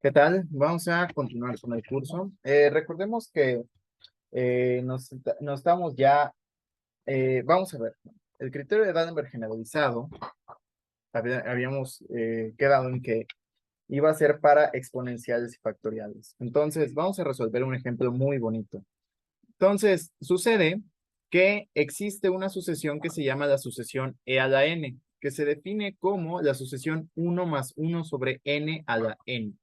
¿Qué tal? Vamos a continuar con el curso. Recordemos que nos estamos ya, vamos a ver, el criterio de Dallenberg generalizado, habíamos quedado en que iba a ser para exponenciales y factoriales. Entonces, vamos a resolver un ejemplo muy bonito. Entonces, sucede que existe una sucesión que se llama la sucesión e a la n, que se define como la sucesión 1 más 1 sobre n a la n.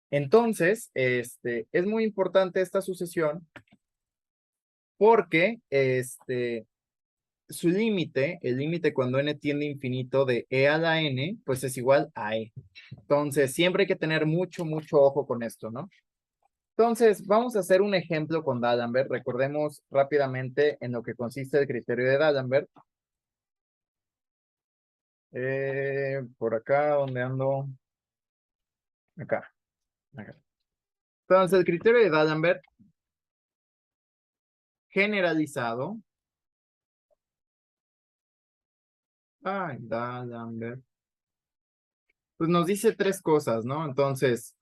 Entonces, es muy importante esta sucesión porque su límite, el límite cuando n tiende a infinito de e a la n, pues es igual a e. Entonces, siempre hay que tener mucho ojo con esto, ¿no? Entonces, vamos a hacer un ejemplo con D'Alembert. Recordemos rápidamente en lo que consiste el criterio de D'Alembert. Por acá, donde ando? Acá. Entonces, el criterio de D'Alembert generalizado. Ay, D'Alembert. Pues nos dice tres cosas, ¿no? Entonces,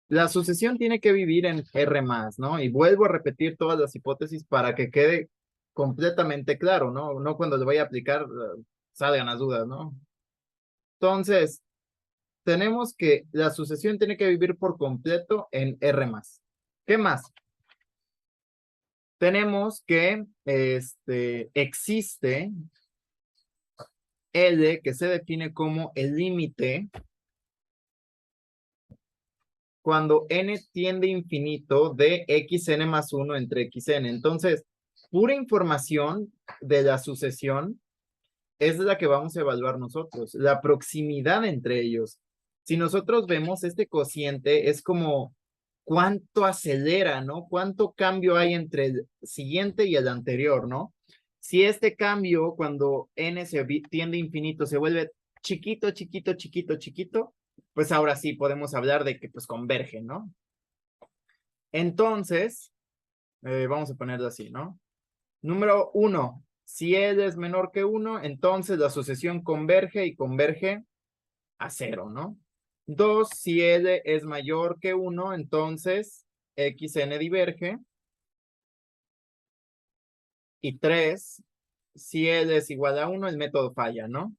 la sucesión tiene que vivir en R más, ¿no? Y vuelvo a repetir todas las hipótesis para que quede completamente claro, ¿no? No cuando le vaya a aplicar salgan las dudas, ¿no? Entonces, tenemos que la sucesión tiene que vivir por completo en R más. ¿Qué más? Tenemos que existe L que se define como el límite cuando n tiende a infinito de xn más 1 entre xn. Entonces, pura información de la sucesión es la que vamos a evaluar nosotros, la proximidad entre ellos. Si nosotros vemos este cociente, es como cuánto acelera, ¿no? Cuánto cambio hay entre el siguiente y el anterior, ¿no? Si este cambio, cuando n se tiende a infinito, se vuelve chiquito, pues ahora sí podemos hablar de que pues convergen, ¿no? Entonces, vamos a ponerlo así, ¿no? Número 1, si L es menor que 1, entonces la sucesión converge y converge a 0, ¿no? 2, si L es mayor que 1, entonces XN diverge. Y 3, si L es igual a 1, el método falla, ¿no?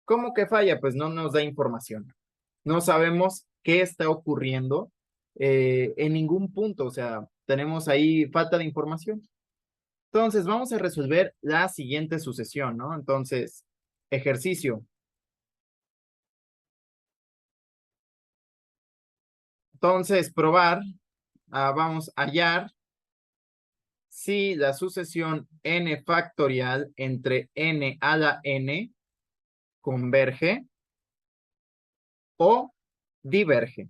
¿Cómo que falla? Pues no nos da información. No sabemos qué está ocurriendo en ningún punto, o sea, tenemos ahí falta de información. Entonces, vamos a resolver la siguiente sucesión, ¿no? Entonces, ejercicio. Entonces, probar, vamos a hallar si la sucesión n factorial entre n a la n converge o diverge.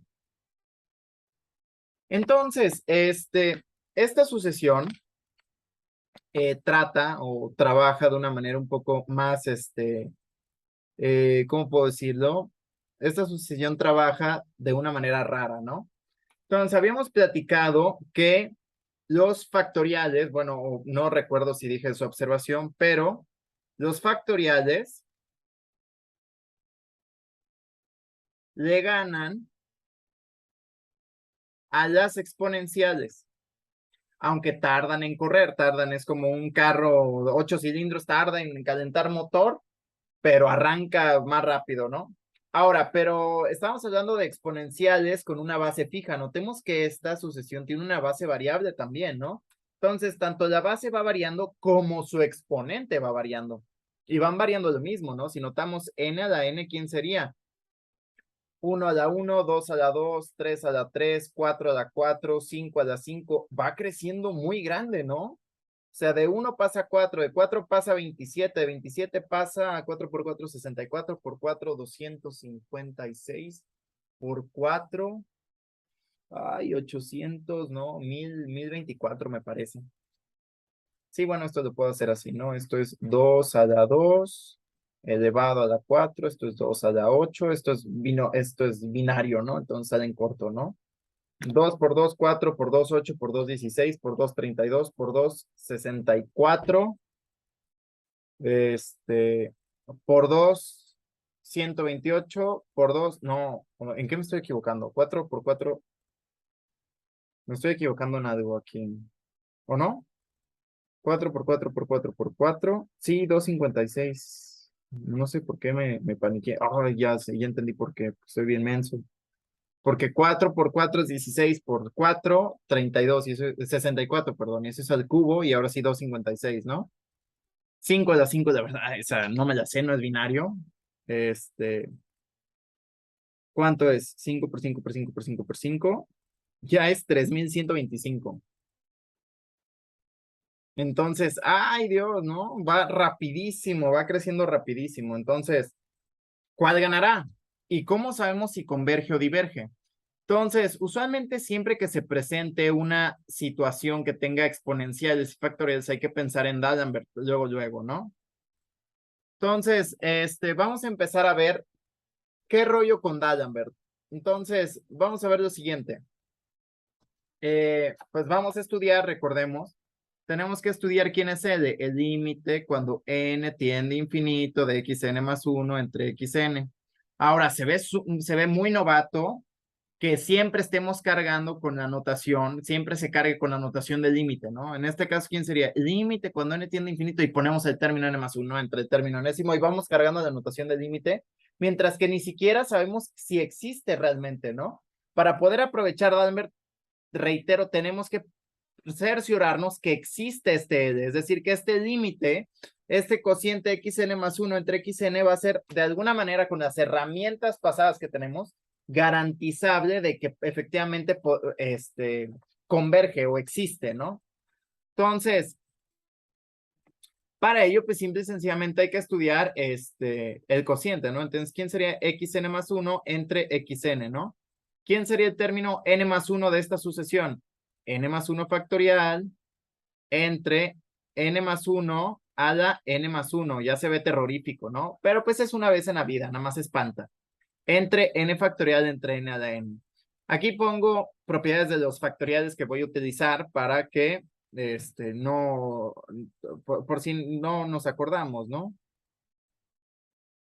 Entonces, esta sucesión trata o trabaja de una manera un poco más, ¿cómo puedo decirlo? Esta sucesión trabaja de una manera rara, ¿no? Entonces, habíamos platicado que los factoriales, bueno, no recuerdo si dije su observación, pero los factoriales le ganan a las exponenciales, aunque tardan en correr, es como un carro de 8 cilindros, tarda en calentar motor, pero arranca más rápido, ¿no? Ahora, pero estamos hablando de exponenciales con una base fija. Notemos que esta sucesión tiene una base variable también, ¿no? Entonces, tanto la base va variando como su exponente va variando. Y van variando lo mismo, ¿no? Si notamos n a la n, ¿quién sería? 1 a la 1, 2 a la 2, 3 a la 3, 4 a la 4, 5 a la 5. Va creciendo muy grande, ¿no? O sea, de 1 pasa a 4, de 4 pasa a 27, de 27 pasa a 4 por 4, 64, por 4, 256, por 4, ay, 800, no, 1024 me parece. Sí, bueno, esto lo puedo hacer así, ¿no? Esto es 2 a la 2 elevado a la 4, esto es 2 a la 8, esto es binario, ¿no? Entonces sale en corto, ¿no? 2 por 2, 4 por 2, 8 por 2, 16, por 2, 32, por 2, 64, este, por 2, 128 por 2, no, ¿en qué me estoy equivocando? 4 por 4, me estoy equivocando en algo aquí, ¿o no? 4 por 4 por 4 por 4, sí, 256. No sé por qué me paniqué. Ah, ya sé, ya entendí por qué, estoy bien menso. Porque 4 por 4 es 16 por 4, 32, y eso es 64, perdón, y eso es al cubo, y ahora sí 256, ¿no? 5 a la 5, de verdad, esa no me la sé, no es binario. Este, ¿Cuánto es? 5 por 5 por 5 por 5 por 5. Ya es 3125. Entonces, ay Dios, ¿no? Va rapidísimo, va creciendo rapidísimo. Entonces, ¿cuál ganará? ¿Y cómo sabemos si converge o diverge? Entonces, usualmente siempre que se presente una situación que tenga exponenciales y factoriales, hay que pensar en D'Alembert luego, ¿no? Entonces, vamos a empezar a ver qué rollo con D'Alembert. Entonces, vamos a ver lo siguiente. Pues vamos a estudiar, recordemos, tenemos que estudiar quién es el límite cuando n tiende a infinito de xn más 1 entre xn. Ahora, se ve muy novato que siempre estemos cargando con la notación, siempre se cargue con la notación del límite, ¿no? En este caso, ¿quién sería? Límite cuando n tiende a infinito y ponemos el término n más 1 entre el término enésimo y vamos cargando la notación del límite, mientras que ni siquiera sabemos si existe realmente, ¿no? Para poder aprovechar D'Alembert, reitero, tenemos que cerciorarnos que existe es decir, que este límite, este cociente xn más 1 entre xn va a ser de alguna manera con las herramientas pasadas que tenemos garantizable de que efectivamente converge o existe, ¿no? Entonces, para ello, pues simple y sencillamente hay que estudiar el cociente, ¿no? Entonces, ¿quién sería xn más 1 entre xn, ¿no? ¿Quién sería el término n más 1 de esta sucesión? N más 1 factorial entre n más 1 a la n más 1. Ya se ve terrorífico, ¿no? Pero pues es una vez en la vida, nada más espanta. Entre n factorial entre n a la n. Aquí pongo propiedades de los factoriales que voy a utilizar para que, no, por si no nos acordamos, ¿no?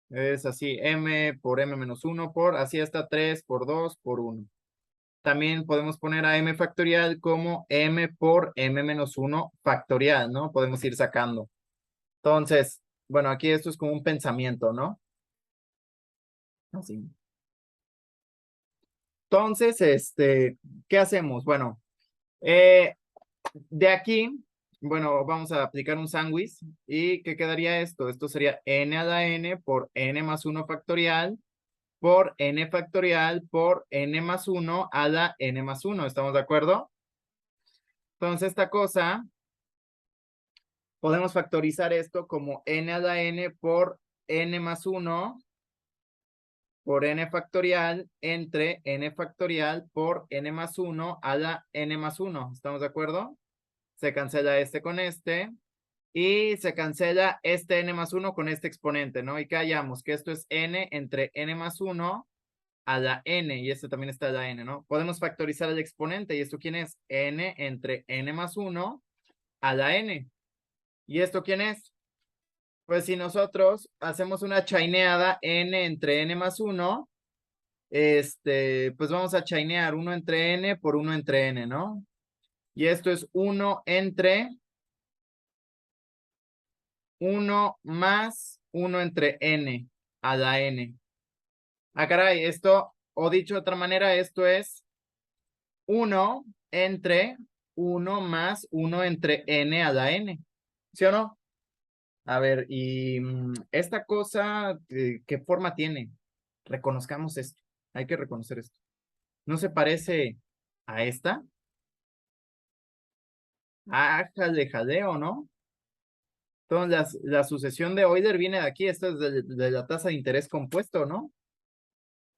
Es así, m por m menos 1 por, así está 3 por 2 por 1. También podemos poner a m factorial como m por m menos 1 factorial, ¿no? Podemos ir sacando. Entonces, bueno, aquí esto es como un pensamiento, ¿no? Así. Entonces, ¿qué hacemos? Bueno, de aquí, bueno, vamos a aplicar un sándwich. ¿Y qué quedaría esto? Esto sería n a la n por n más 1 factorial por n factorial por n más 1 a la n más 1. ¿Estamos de acuerdo? Entonces, esta cosa, podemos factorizar esto como n a la n por n más 1 por n factorial entre n factorial por n más 1 a la n más 1. ¿Estamos de acuerdo? Se cancela este con este y se cancela este n más 1 con este exponente, ¿no? Y que hallamos que esto es n entre n más 1 a la n y este también está a la n, ¿no? Podemos factorizar el exponente y esto ¿quién es? N entre n más 1 a la n. ¿Y esto quién es? Pues si nosotros hacemos una chaineada n entre n más 1, pues vamos a chainear 1 entre n por 1 entre n, ¿no? Y esto es 1 entre 1 más 1 entre n a la n. Ah, caray, esto, o dicho de otra manera, esto es 1 entre 1 más 1 entre n a la n. ¿Sí o no? A ver, y esta cosa, ¿qué forma tiene? Reconozcamos esto. Hay que reconocer esto. ¿No se parece a esta? Ah, jaleo, ¿no? Entonces, la sucesión de Euler viene de aquí. Esto es de la tasa de interés compuesto, ¿no?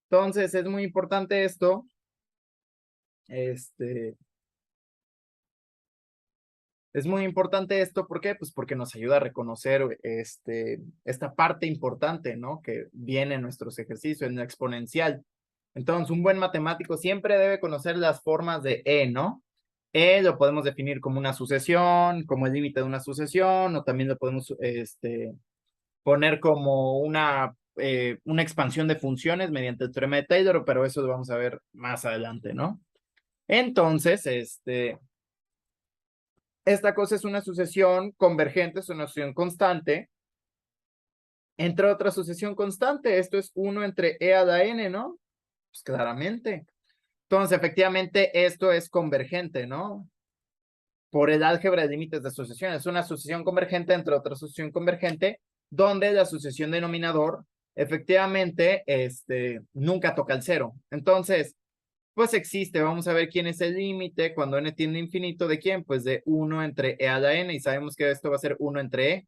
Entonces, es muy importante esto. Este, es muy importante esto, ¿por qué? Pues porque nos ayuda a reconocer esta parte importante, ¿no? Que viene en nuestros ejercicios, en la exponencial. Entonces, un buen matemático siempre debe conocer las formas de E, ¿no? E lo podemos definir como una sucesión, como el límite de una sucesión, o también lo podemos poner como una una expansión de funciones mediante el teorema de Taylor, pero eso lo vamos a ver más adelante, ¿no? Entonces, esta cosa es una sucesión convergente, es una sucesión constante. Entre otra sucesión constante, esto es 1 entre e a la n, ¿no? Pues claramente. Entonces, efectivamente, esto es convergente, ¿no? Por el álgebra de límites de sucesión. Es una sucesión convergente entre otra sucesión convergente, donde la sucesión denominador, efectivamente, nunca toca el cero. Entonces, pues existe. Vamos a ver quién es el límite cuando n tiende a infinito. ¿De quién? Pues de 1 entre e a la n, y sabemos que esto va a ser 1 entre e.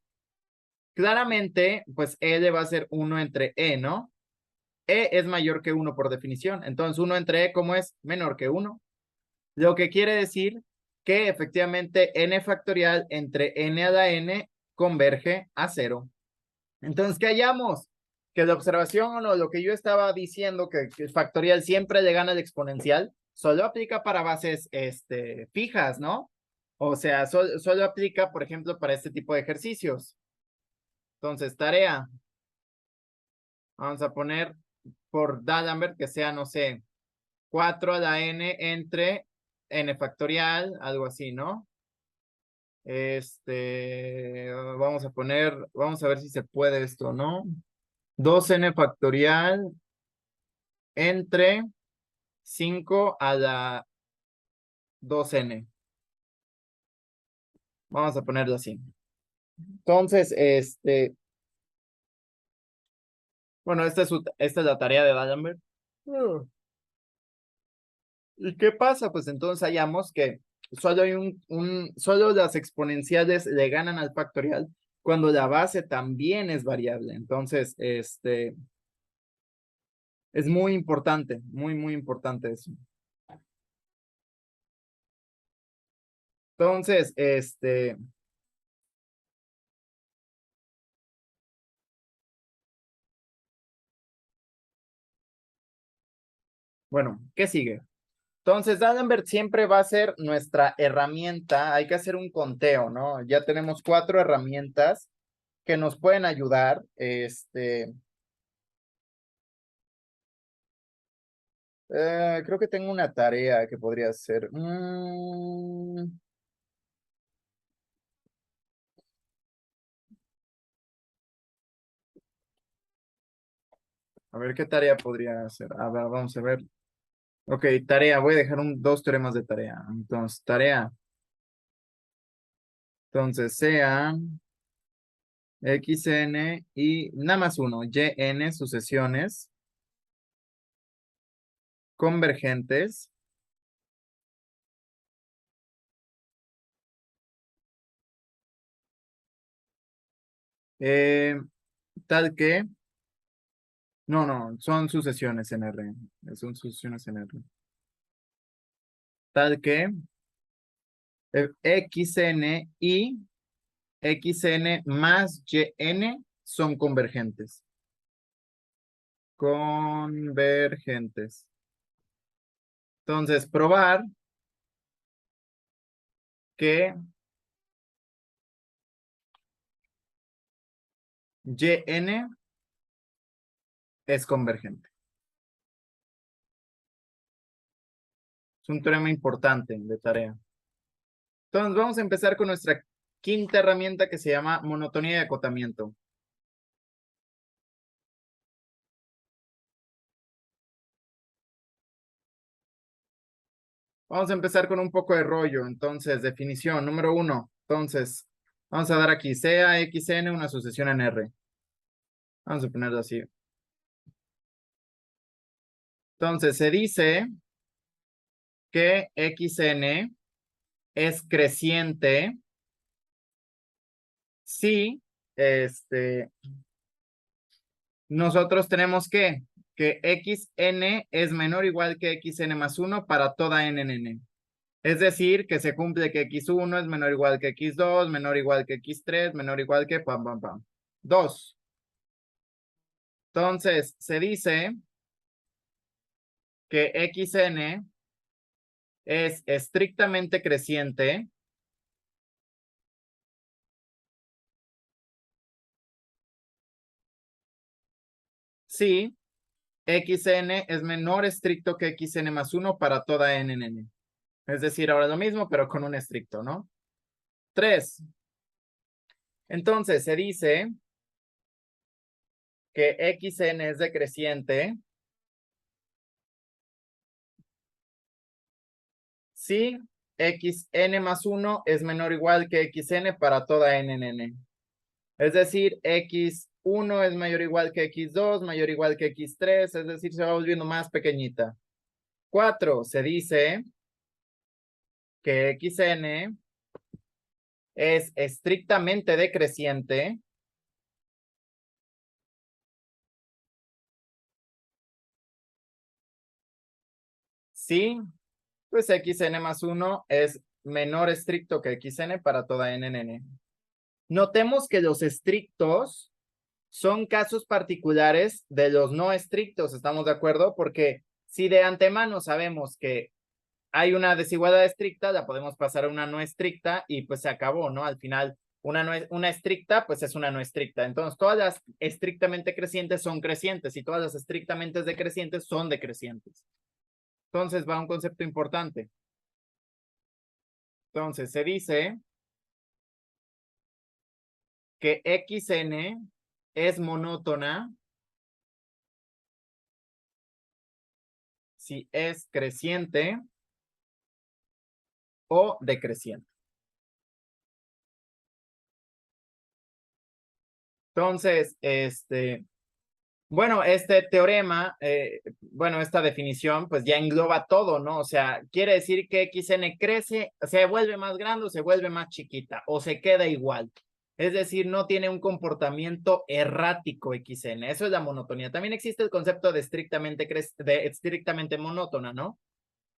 Claramente, pues L va a ser 1 entre E, ¿no? E es mayor que 1 por definición. Entonces, 1 entre E, ¿cómo es? Menor que 1. Lo que quiere decir que efectivamente n factorial entre n a la n converge a 0. Entonces, ¿qué hallamos? Que la observación o no, lo que yo estaba diciendo, que el factorial siempre le gana al exponencial, solo aplica para bases fijas, ¿no? O sea, solo aplica, por ejemplo, para este tipo de ejercicios. Entonces, tarea. Vamos a poner por D'Alembert que sea, no sé, 4 a la n entre n factorial, algo así, ¿no? Vamos a poner, vamos a ver si se puede esto, ¿no? 2n factorial entre 5 a la 2n. Vamos a ponerlo así. Entonces, bueno, esta es la tarea de D'Alembert. ¿Y qué pasa? Pues entonces hallamos que solo hay solo las exponenciales le ganan al factorial cuando la base también es variable. Entonces, es muy importante, muy, muy importante eso. Entonces, bueno, ¿qué sigue? Entonces, D'Alembert siempre va a ser nuestra herramienta. Hay que hacer un conteo, ¿no? Ya tenemos 4 herramientas que nos pueden ayudar. Creo que tengo una tarea que podría hacer. A ver qué tarea podría hacer. A ver, vamos a ver. Ok, tarea. Voy a dejar dos teoremas de tarea. Entonces, tarea. Entonces, sea xn y nada más uno. Yn sucesiones convergentes. eh, tal que. No, no, son sucesiones en R. Son sucesiones en R. Tal que xn y xn más yn son convergentes. Convergentes. Entonces, probar que yn es convergente. Es un teorema importante de tarea. Entonces, vamos a empezar con nuestra quinta herramienta que se llama monotonía de acotamiento. Vamos a empezar con un poco de rollo. Entonces, definición número 1. Entonces, vamos a dar aquí sea xn una sucesión en R. Vamos a ponerlo así. Entonces, se dice que xn es creciente si nosotros tenemos que xn es menor o igual que xn más 1 para toda n en n. Es decir, que se cumple que x1 es menor o igual que x2, menor o igual que x3, menor o igual que pam, pam, pam. 2. Entonces, se dice que xn es estrictamente creciente si xn es menor estricto que xn más 1 para toda n en n. Es decir, ahora lo mismo, pero con un estricto, ¿no? 3. Entonces, se dice que xn es decreciente si xn más 1 es menor o igual que xn para toda n en n. Es decir, x1 es mayor o igual que x2, mayor o igual que x3, es decir, se va volviendo más pequeñita. 4. Se dice que xn es estrictamente decreciente si pues xn más 1 es menor estricto que xn para toda n en n. Notemos que los estrictos son casos particulares de los no estrictos, ¿estamos de acuerdo? Porque si de antemano sabemos que hay una desigualdad estricta, la podemos pasar a una no estricta y pues se acabó, ¿no? Al final, una estricta, pues es una no estricta. Entonces, todas las estrictamente crecientes son crecientes y todas las estrictamente decrecientes son decrecientes. Entonces, va un concepto importante. Entonces, se dice que xn es monótona si es creciente o decreciente. Entonces, bueno, este teorema, bueno, esta definición, pues ya engloba todo, ¿no? O sea, quiere decir que xn crece, se vuelve más grande o se vuelve más chiquita, o se queda igual. Es decir, no tiene un comportamiento errático xn. Eso es la monotonía. También existe el concepto de estrictamente monótona, ¿no?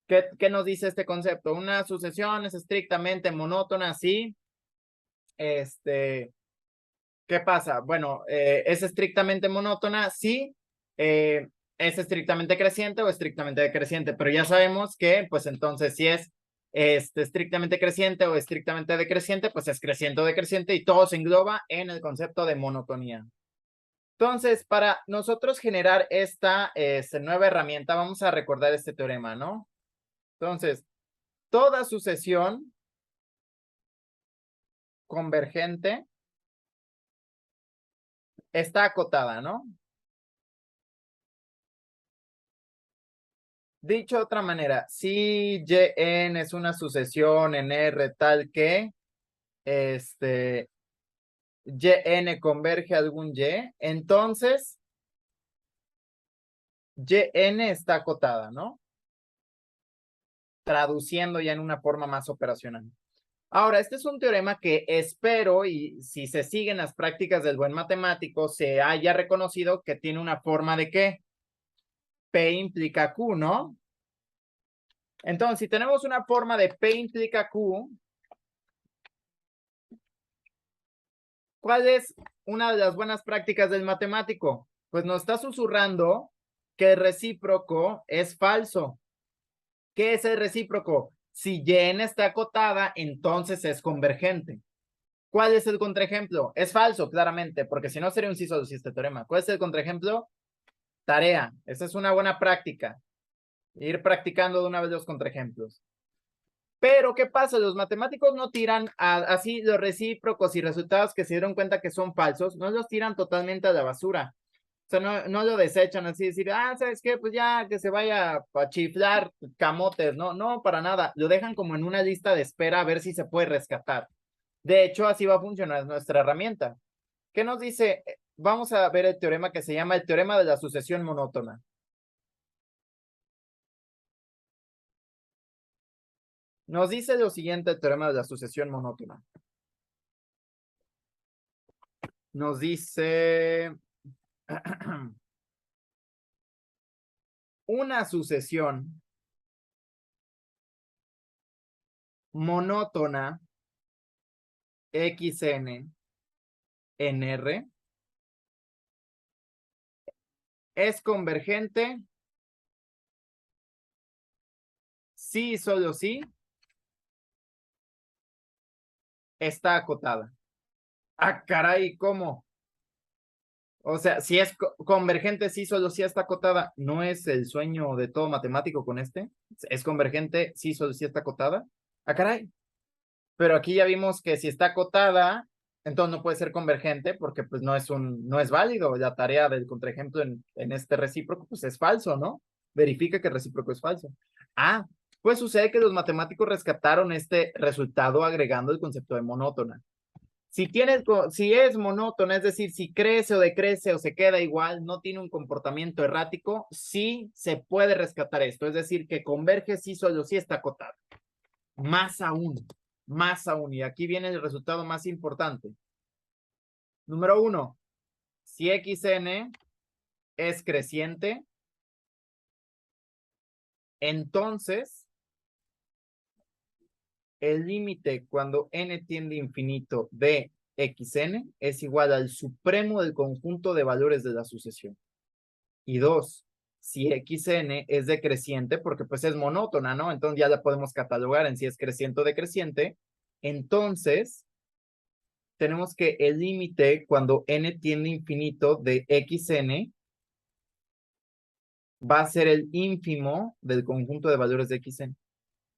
¿Qué nos dice este concepto? Una sucesión es estrictamente monótona, sí. ¿Qué pasa? Bueno, es estrictamente monótona, sí, es estrictamente creciente o estrictamente decreciente, pero ya sabemos que, pues entonces, si es estrictamente creciente o estrictamente decreciente, pues es creciente o decreciente y todo se engloba en el concepto de monotonía. Entonces, para nosotros generar esta nueva herramienta, vamos a recordar este teorema, ¿no? Entonces, toda sucesión convergente está acotada, ¿no? Dicho de otra manera, si Yn es una sucesión en R tal que Yn converge a algún Y, entonces Yn está acotada, ¿no? Traduciendo ya en una forma más operacional. Ahora, este es un teorema que espero y si se siguen las prácticas del buen matemático, se haya reconocido que tiene una forma de ¿qué? P implica Q, ¿no? Entonces, si tenemos una forma de P implica Q, ¿cuál es una de las buenas prácticas del matemático? Pues nos está susurrando que el recíproco es falso. ¿Qué es el recíproco? Si Y está acotada, entonces es convergente. ¿Cuál es el contraejemplo? Es falso, claramente, porque si no sería un sí solo si este teorema. ¿Cuál es el contraejemplo? Tarea. Esa es una buena práctica. Ir practicando de una vez los contraejemplos. Pero, ¿qué pasa? Los matemáticos no tiran así los recíprocos y resultados que se dieron cuenta que son falsos, no los tiran totalmente a la basura. O sea, no lo desechan así, decir, ¿sabes qué? Pues ya que se vaya a chiflar camotes, no, no, para nada. Lo dejan como en una lista de espera a ver si se puede rescatar. De hecho, así va a funcionar nuestra herramienta. ¿Qué nos dice? Vamos a ver el teorema que se llama el teorema de la sucesión monótona. Nos dice lo siguiente el teorema de la sucesión monótona. Nos dice una sucesión monótona xn en R es convergente si y solo si está acotada. Ah, caray, ¿cómo? O sea, si es convergente, sí, solo si está acotada. ¿No es el sueño de todo matemático con este? ¿Es convergente, sí, solo si está acotada? Ah, caray. Pero aquí ya vimos que si está acotada, entonces no puede ser convergente porque pues no es válido. La tarea del contraejemplo en este recíproco pues es falso, ¿no? Verifica que el recíproco es falso. Ah, pues sucede que los matemáticos rescataron este resultado agregando el concepto de monótona. Si es monótona, es decir, si crece o decrece o se queda igual, no tiene un comportamiento errático, sí se puede rescatar esto. Es decir, que converge sí solo sí está acotada. Más aún, más aún. Y aquí viene el resultado más importante. Número 1, si xn es creciente, entonces el límite cuando n tiende a infinito de xn es igual al supremo del conjunto de valores de la sucesión. Y 2, si xn es decreciente, porque pues es monótona, ¿no? Entonces ya la podemos catalogar en si es creciente o decreciente. Entonces, tenemos que el límite cuando n tiende a infinito de xn va a ser el ínfimo del conjunto de valores de xn.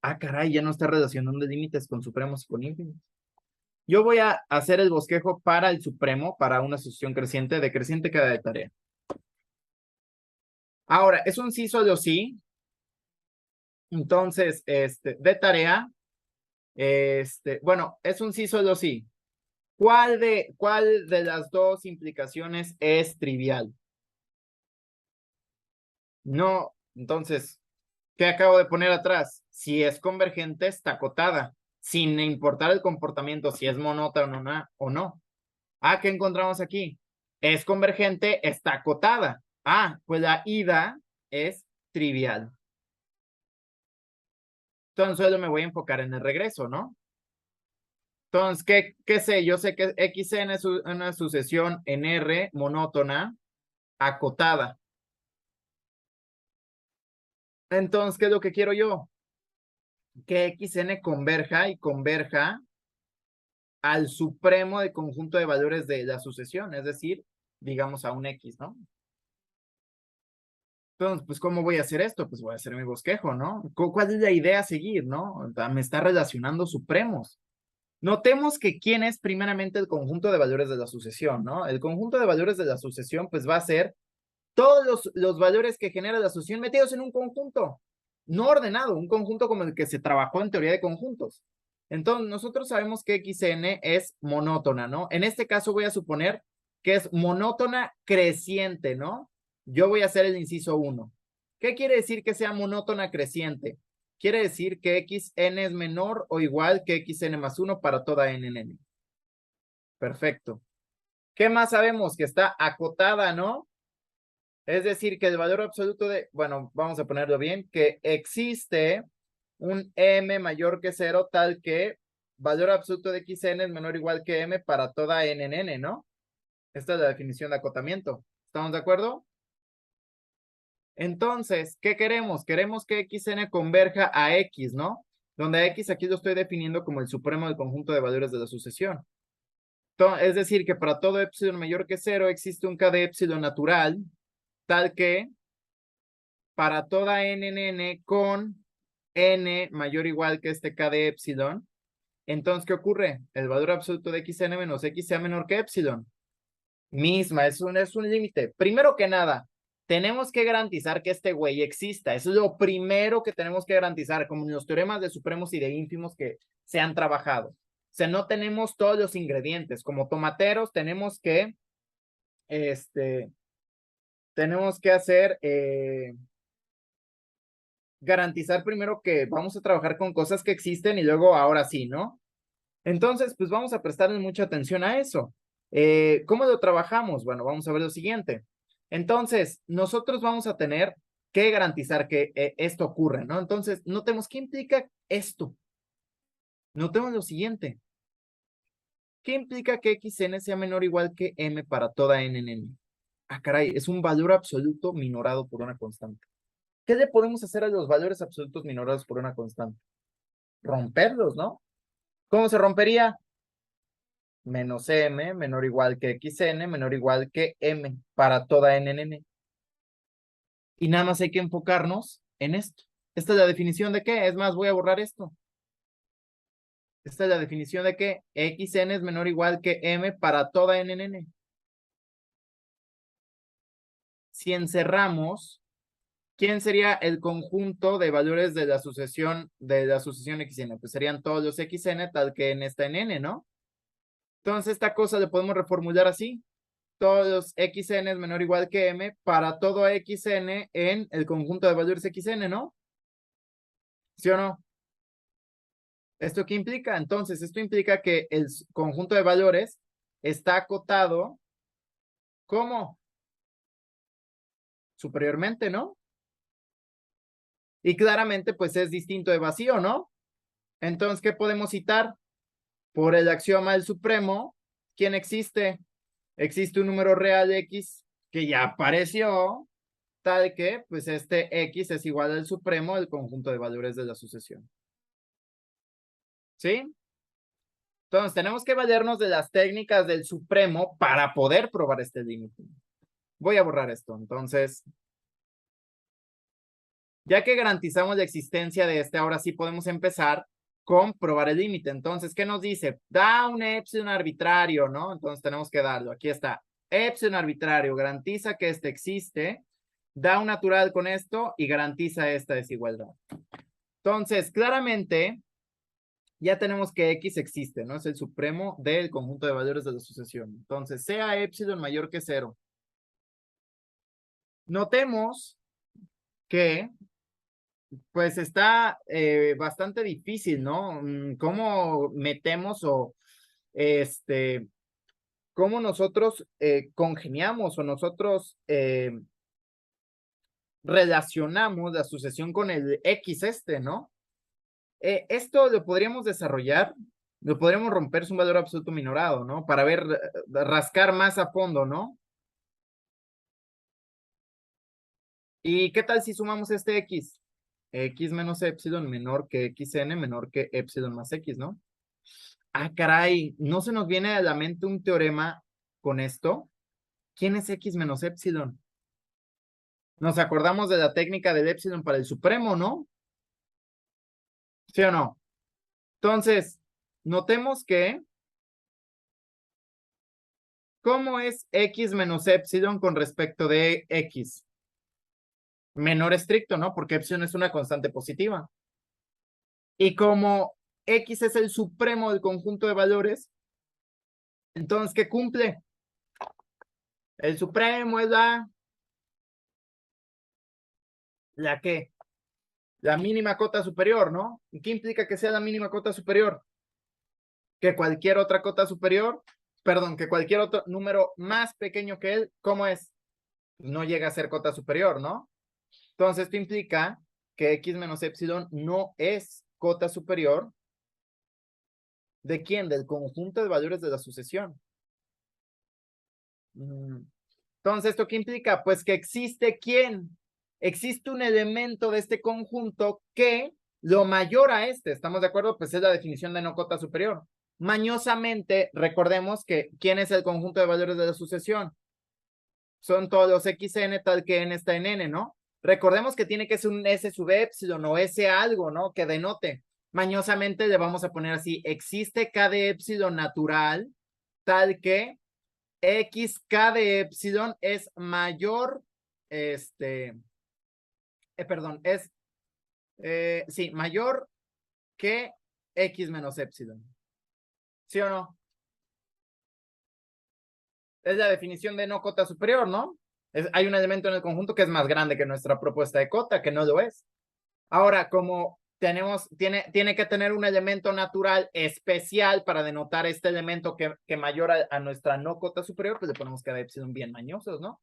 Ah, caray, ya no está relacionando límites con supremos y con ínfimos. Yo voy a hacer el bosquejo para el supremo, para una sucesión creciente, decreciente queda de tarea. Ahora, es un sí solo sí. Entonces, de tarea, bueno, es un sí solo sí. ¿Cuál de las dos implicaciones es trivial? No, entonces, ¿qué acabo de poner atrás? Si es convergente, está acotada, sin importar el comportamiento, si es monótona o no. Ah, ¿qué encontramos aquí? Es convergente, está acotada. Ah, pues la ida es trivial. Entonces, solo me voy a enfocar en el regreso, ¿no? Entonces, ¿qué sé? Yo sé que xn es una sucesión en R monótona acotada. Entonces, ¿qué es lo que quiero yo? Que xn converja y converja al supremo del conjunto de valores de la sucesión, es decir, digamos a un x, ¿no? Entonces, pues, ¿cómo voy a hacer esto? Pues voy a hacer mi bosquejo, ¿no? ¿Cuál es la idea a seguir, no? Me está relacionando supremos. Notemos que quién es primeramente el conjunto de valores de la sucesión, ¿no? El conjunto de valores de la sucesión, pues va a ser todos los valores que genera la sucesión metidos en un conjunto, no ordenado, un conjunto como el que se trabajó en teoría de conjuntos. Entonces, nosotros sabemos que xn es monótona, ¿no? En este caso voy a suponer que es monótona creciente, ¿no? Yo voy a hacer el inciso 1. ¿Qué quiere decir que sea monótona creciente? Quiere decir que xn es menor o igual que xn más 1 para toda n en n. Perfecto. ¿Qué más sabemos? Que está acotada, ¿no? Es decir, que el valor absoluto de, bueno, vamos a ponerlo bien, que existe un m mayor que 0 tal que valor absoluto de xn es menor o igual que m para toda n en n, ¿no? Esta es la definición de acotamiento. ¿Estamos de acuerdo? Entonces, ¿qué queremos? Queremos que xn converja a x, ¿no? Donde a x aquí lo estoy definiendo como el supremo del conjunto de valores de la sucesión. Es decir, que para todo epsilon mayor que 0 existe un k de epsilon natural tal que para toda n en n con n mayor o igual que este k de epsilon, entonces, ¿qué ocurre? El valor absoluto de xn menos x sea menor que epsilon. Misma, es un límite. Primero que nada, tenemos que garantizar que este güey exista. Eso es lo primero que tenemos que garantizar, como en los teoremas de supremos y de ínfimos que se han trabajado. O sea, no tenemos todos los ingredientes. Como tomateros, tenemos que hacer garantizar primero que vamos a trabajar con cosas que existen y luego ahora sí, ¿no? Entonces, pues vamos a prestarle mucha atención a eso. ¿Cómo lo trabajamos? Bueno, vamos a ver lo siguiente. Entonces, nosotros vamos a tener que garantizar que esto ocurra, ¿no? Entonces, notemos qué implica esto. Notemos lo siguiente. ¿Qué implica que xn sea menor o igual que m para toda n en n? Ah, caray, es un valor absoluto minorado por una constante. ¿Qué le podemos hacer a los valores absolutos minorados por una constante? Romperlos, ¿no? ¿Cómo se rompería? menos m menor o igual que xn menor o igual que m para toda n. Y nada más hay que enfocarnos en esto. Esta es la definición de qué. Es más, voy a borrar esto. Esta es la definición de que xn es menor o igual que m para toda n. Si encerramos, ¿quién sería el conjunto de valores de la sucesión xn? Pues serían todos los xn tal que n está en n, ¿no? Entonces esta cosa le podemos reformular así. Todos los xn es menor o igual que m para todo xn en el conjunto de valores xn, ¿no? ¿Sí o no? ¿Esto qué implica? Entonces, esto implica que el conjunto de valores está acotado como superiormente, ¿no? Y claramente, pues es distinto de vacío, ¿no? Entonces, ¿qué podemos citar? Por el axioma del supremo, ¿quién existe? Existe un número real x que ya apareció, tal que, pues este x es igual al supremo del conjunto de valores de la sucesión. ¿Sí? Entonces, tenemos que valernos de las técnicas del supremo para poder probar este límite. Voy a borrar esto. Entonces, ya que garantizamos la existencia de este, ahora sí podemos empezar con probar el límite. Entonces, ¿qué nos dice? Da un epsilon arbitrario, ¿no? Entonces tenemos que darlo. Aquí está. Epsilon arbitrario garantiza que este existe, da un natural con esto y garantiza esta desigualdad. Entonces, claramente, ya tenemos que X existe, ¿no? Es el supremo del conjunto de valores de la sucesión. Entonces, sea epsilon mayor que 0. Notemos que pues está bastante difícil, ¿no? ¿Cómo metemos o cómo nosotros congeniamos o nosotros relacionamos la sucesión con el X ¿no? Esto lo podríamos desarrollar, lo podríamos romper su valor absoluto minorado, ¿no? Para ver, rascar más a fondo, ¿no? ¿Y qué tal si sumamos este X? X menos epsilon menor que xn menor que epsilon más X, ¿no? Ah, caray, ¿no se nos viene a la mente un teorema con esto? ¿Quién es X menos epsilon? Nos acordamos de la técnica del epsilon para el supremo, ¿no? ¿Sí o no? Entonces, notemos que, ¿cómo es X menos epsilon con respecto de X? Menor estricto, ¿no? Porque epsilon es una constante positiva. Y como X es el supremo del conjunto de valores, entonces, ¿qué cumple? El supremo es ¿la qué? La mínima cota superior, ¿no? ¿Y qué implica que sea la mínima cota superior? Que cualquier otra cota superior, perdón, que cualquier otro número más pequeño que él, ¿cómo es? No llega a ser cota superior, ¿no? Entonces, esto implica que x menos epsilon no es cota superior. ¿De quién? Del conjunto de valores de la sucesión. Entonces, ¿esto qué implica? Pues que existe ¿quién? Existe un elemento de este conjunto que lo mayor a este, ¿estamos de acuerdo? Pues es la definición de no cota superior. Mañosamente, recordemos que ¿quién es el conjunto de valores de la sucesión? Son todos los xn tal que n está en n, ¿no? Recordemos que tiene que ser un s sub epsilon o s algo, ¿no? Que denote. Mañosamente le vamos a poner así, existe k de epsilon natural tal que xk de epsilon es mayor, perdón, es, sí, mayor que x menos epsilon. ¿Sí o no? Es la definición de no cota superior, ¿no? Hay un elemento en el conjunto que es más grande que nuestra propuesta de cota, que no lo es. Ahora, como tiene que tener un elemento natural especial para denotar este elemento que mayor a nuestra no cota superior, pues le ponemos k de epsilon bien mañosos, ¿no?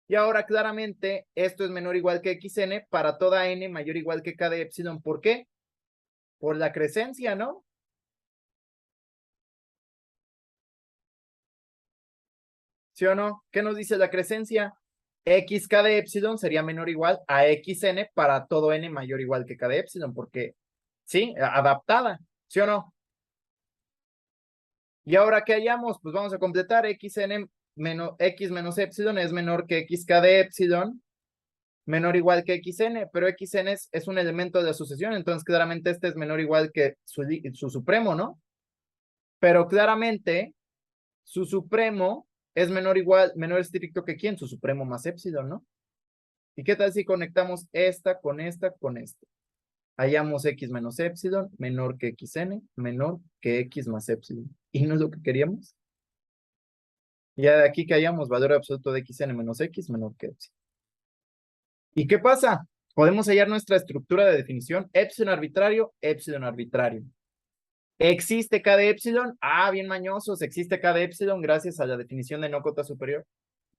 Y ahora, claramente, esto es menor o igual que xn para toda n mayor o igual que k de epsilon. ¿Por qué? Por la crecencia, ¿no? ¿Sí o no? ¿Qué nos dice la crecencia? Xk de epsilon sería menor o igual a xn para todo n mayor o igual que k de epsilon, porque, sí, adaptada, ¿sí o no? Y ahora que hayamos, pues vamos a completar xn menos x menos epsilon es menor que xk de epsilon, menor o igual que xn, pero xn es un elemento de asociación, entonces claramente este es menor o igual que su supremo, ¿no? Pero claramente su supremo es menor o igual, menor estricto que quién, su supremo más epsilon, ¿no? ¿Y qué tal si conectamos esta con esta con esta? Hallamos x menos epsilon menor que xn, menor que x más epsilon. ¿Y no es lo que queríamos? Ya de aquí que hallamos valor absoluto de xn menos x menor que epsilon. ¿Y qué pasa? Podemos hallar nuestra estructura de definición epsilon arbitrario, epsilon arbitrario. ¿Existe k de epsilon? Ah, bien mañosos, existe k de epsilon gracias a la definición de no cota superior.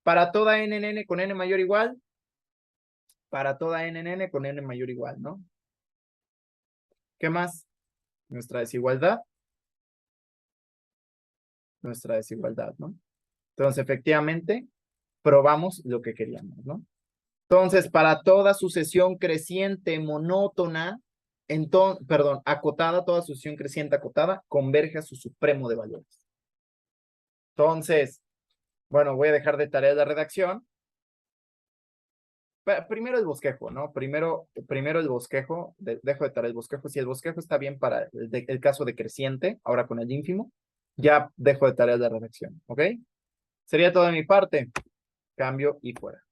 Para toda n en n con n mayor o igual, para toda n en n con n mayor o igual, ¿no? ¿Qué más? Nuestra desigualdad, ¿no? Entonces, efectivamente, probamos lo que queríamos, ¿no? Entonces, para toda sucesión creciente monótona, perdón, acotada, toda sucesión creciente acotada, converge a su supremo de valores. Entonces, bueno, voy a dejar de tarea la redacción. Primero el bosquejo, ¿no? Primero el bosquejo, dejo de tarea el bosquejo. Si el bosquejo está bien para el caso de creciente, ahora con el ínfimo, ya dejo de tarea la redacción, ¿ok? Sería todo de mi parte. Cambio y fuera.